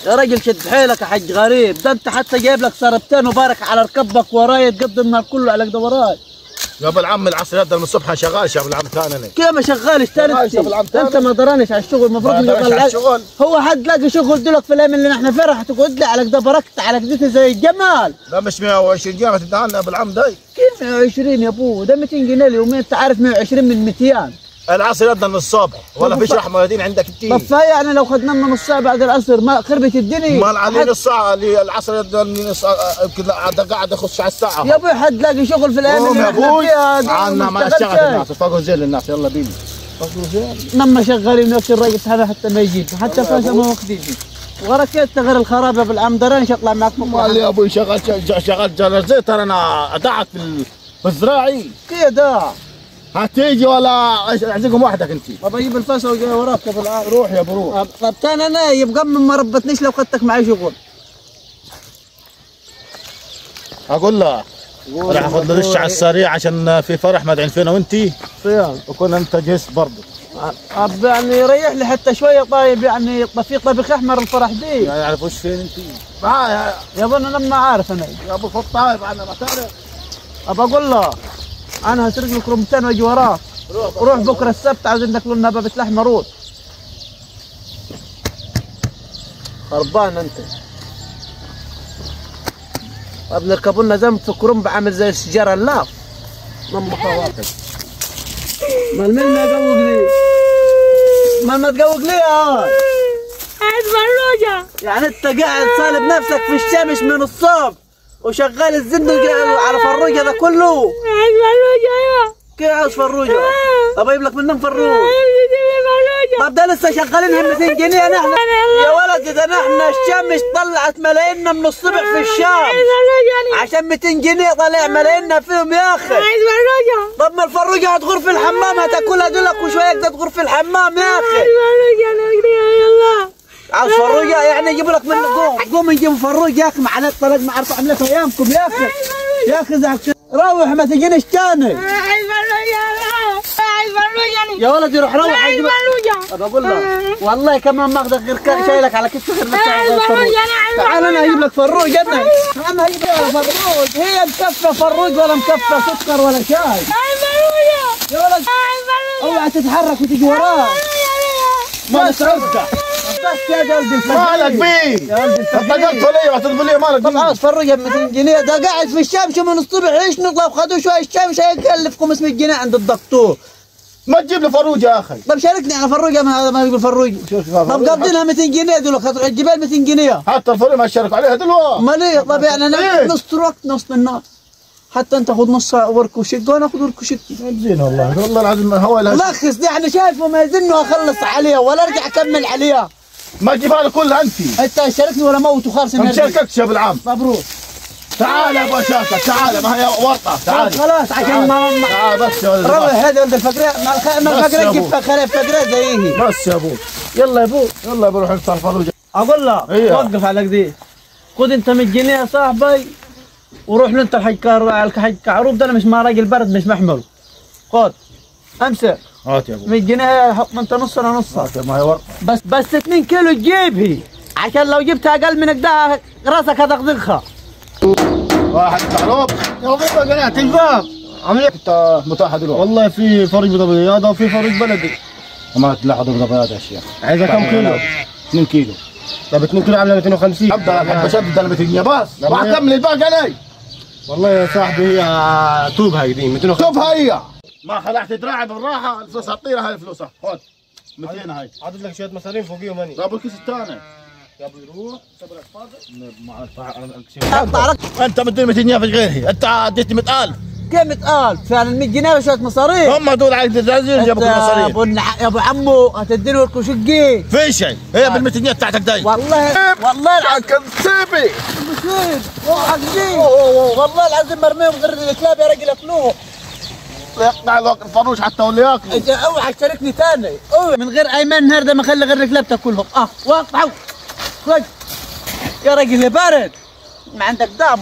يا راجل شد حيلك يا حاج غريب، ده انت حتى جايب لك صربتين وبارك على ركبك وراي تقضي النهار كله على كده وراي. يا ابو العم العصر يبدا من الصبح شغال يا ابو العم ثاني. كيف ما شغالش ثالث؟ انت ما درانيش على الشغل، المفروض نشغل على الشغل. هو حد لاقي شغل دلوقتي في الايام اللي نحن فيها راح تقعد لي على كده بركت على كده زي الجمال. لا مش 120 جنيه تدعنا يا ابو العم داي. كيف 120 يا ابوه؟ ده 200 جنيه اليومين، انت عارف 120 من 200. العصر يبدا من الصبح ولا فيش رحمه يدين عندك كتير. طب يعني لو خدنا من نص ساعه بعد العصر ما خربت الدنيا. مال علي نص ساعه اللي العصر يبدا من نص يمكن قاعد يخش على الساعه. يا ابوي حد لاقي شغل في الايام اللي احنا فيها دي؟ عنا ما اشتغل الناس فوقوا زين للناس يلا بينا. فوقوا زين لما شغالين نفس الراجل هذا حتى ما يجيب حتى فاز ما واخدين وراك تغير الخراب يا ابو العم دراني اطلع معك مال يا ابوي شغال جلر زيت ترى انا ادعك في الزراعي. كده هتيجي ولا اعزقهم وحدك انت؟ طب اجيب الفاس وجاي وراك يا ابو العم. روح يا ابو روح. طب تاني انا يبقى ما ربتنيش لو خدتك معي شغل. اقول لك راح اخذ له دش على السريع عشان في فرح مدعين فينا وانت فين وكون انت جهزت برضه. طب يعني يريح لي حتى شويه طيب يعني في طبيخ احمر الفرح دي. يعني يعرف وش فين انت؟ معايا يا ابو انا لما عارف انا يا ابو خد طايب انا ما تعرف. ابى اقول له انا هسرق لك رمتين واجي وراك. روح بكره السبت عاوزين ناكلوا لنا بابة لحمه روت. خربان انت. طب نركبوا لنا زنب في كرنب عامل زي الشجره اللاف. لما خواطر. مال مين ما يقوق لي؟ مال ما تقوق لي يا عايز فروجه. يعني انت قاعد صالب نفسك في الشمس من الصبح وشغال الزند على فروجه ده كله. عايز فروجه. ايوه كيف عاوز فروجه؟ طب اجيب لك منهم فروج. طب ده لسه شغالينها 200 جنيه نحن يا ولد. ده نحن الشمس طلعت ملاييننا من الصبح في الشام عشان 200 جنيه طالع ملاييننا فيهم يا اخي. عايز فروجه. طب ما الفروجه هتغور في الحمام هتاكلها دلك وشويه تغور في الحمام يا اخي. عايز فروجه يلا. عاوز فروجه يعني يجيب لك من قوم نجيب فروج يا اخي مع الطلاق ما عرفوا عملت ايامكم يا اخي. يا اخي زعك روح ما تجينيش تاني. عايز فروجه. عايز فروجه يا ولد روح روح. عايز فروجه. طب اقول لك والله كمان ما اخذك غير شايلك على كتفك غير ما فروج. تعال انا اجيب لك فروج. انا اجيب لك فروج. هي مكفه فروج ولا مكفه سكر ولا شاي. عايز فروجه. يا ولد اوعى تتحرك وتجي وراي. مالك رزقه بس يا قلبي الفروج مالك بيه؟ يا قلبي الفروج طقطوا لي وهتطلبوا لي مالك طب عاوز فروج ب 200 جنيه. ده قاعد في الشمس من الصبح ايش نطلب خذوا شويه الشمس هيكلف 500 جنيه عند الدكتور. ما تجيب لي فروج يا اخي. طب شاركني على فروج هذا ما يقول فروج. طب قضينا 200 جنيه دول تجيب لي 200 جنيه. حتى الفروج ما اشترك عليها دلوقتي. امال ايه؟ طب يعني انا نص وقت نص النهار. حتى انت خذ نص ورك وشق وانا اخذ ورك وشق. زين والله العظيم هو لخص دي انا شايفه ما يزنه اخلص عليها ولا ارجع اكمل عليها. ما تجيبها لي كلها انت شاركني ولا موت وخالص. ما شاركتش يا ابو العم. مبروك. تعال يا ابو شاكر تعال ما هي ورطه تعال. خلاص عشان ما تعال بس يا ولد. روح هذا ولد الفقراء ما الفقراء تجيب فقراء زيه. بس يا ابو. يلا يا ابو. يلا يا ابو روح ادفع الفروج. اقول لك وقف على كده. خذ انت 100 جنيه يا صاحبي وروح له انت الحج كعروب. ده انا مش مع راجل برد مش محمل. خذ امسك. هات يا ابو 100 جنيه حط انت نص انا نص. ما هي ورطه. بس 2 كيلو تجيبها عشان لو جبتها اقل من كده راسك هتغدغها. واحد كعروب يا ابو قناه الباب عامل انت متاحه دلوقتي. والله في فرج بيضاء وفي فرج بلدي. ما تلاحظ بيضاء يا شيخ. عايزه كم كيلو؟ 2 كيلو. طب 2 كيلو عامله 250. ابدا الحب شد انا 200 جنيه بس وهكمل الباقي علي. والله يا صاحبي هي توب هاي دي 250. شوف هي ما خلعت دراعي بالراحه الفلوس هتطير. هاي فلوسها خذ 200 هاي. عدد لك شويه مصاريف فوقيهم هني. جابوا الكيس الثاني. يا ابو يروح صبرك فاضي. انت مديني 200 جنيه في غيري. انت اديتني 100,000. كيف 100,000 فعلا 100 جنيه وشويه مصاريف. هم دول عايز الزلازل جابوا كل مصاريف. يا ابو عمو هتديني ورك وشقي. في شيء هي بال 200 جنيه بتاعتك داي. والله العظيم سيبي والله العظيم مرميهم غير الكلاب يا راجل ياكلوهم. يقطع لك الفروج حتى واللي ياكلوا. انت اوعى تشاركني ثاني اوعى من غير ايمان النهارده ما خلي غير الكلاب تاكلهم. واقطعوا خذ يا راجل يا بارد ما عندك دم.